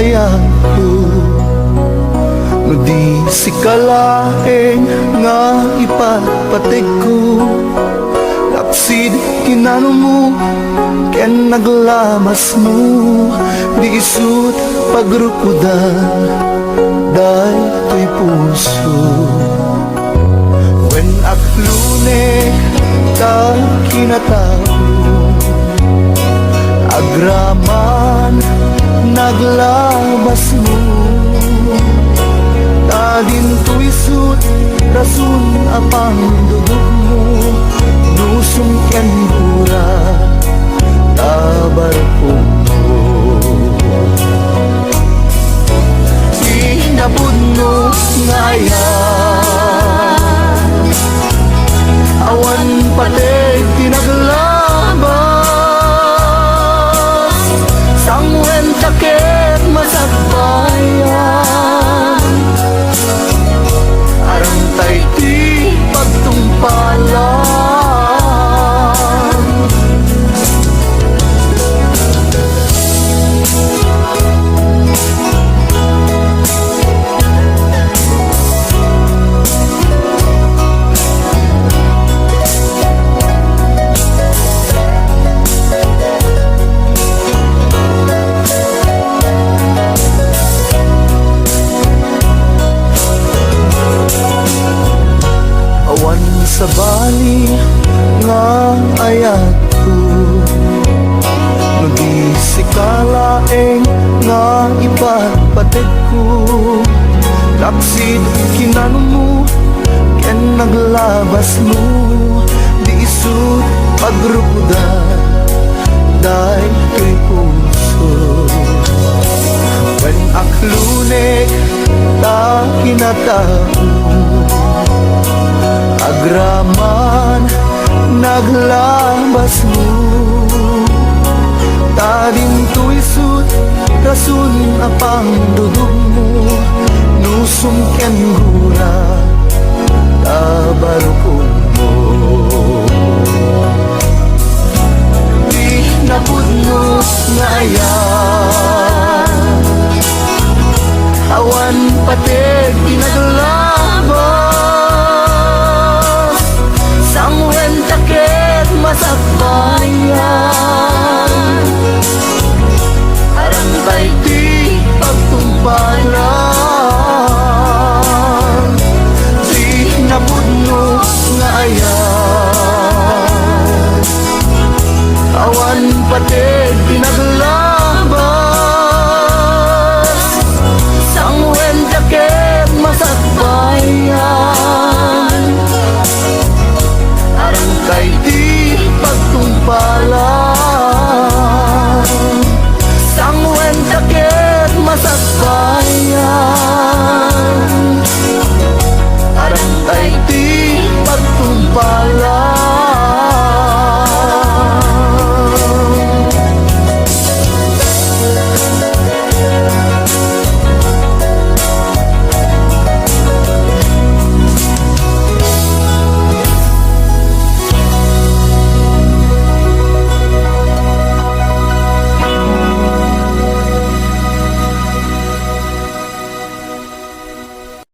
ayato. No di si kalaeng nga ipatpatig ko, lapsid kinano mo ken naglamas mo, di isut pagrukudan day to'y puso. When aklune ka kinatao, agraman naglabas mo, tadin to'y sut rasun apang dudog mo, nusong ken hura tabar mo. Inabod mo ngayon, awan patig tinaglabas, sangwen takit masagbayan, arang tay ti pagtungpalan. Sa bali nga ayato, no di si kalaeng nga ipatpatig ko, lapsid kinano mo ken naglabas mo, di isut pagrukudan day to'y puso. When aklunek ta kinatao, agraman naglabas mo, tadin to'y sut rasun apang dudog mo, nusong ken hura tabarukon mo. Di napud mo ngayon, awan patig tinaglabas, sangwen takit masakbayan,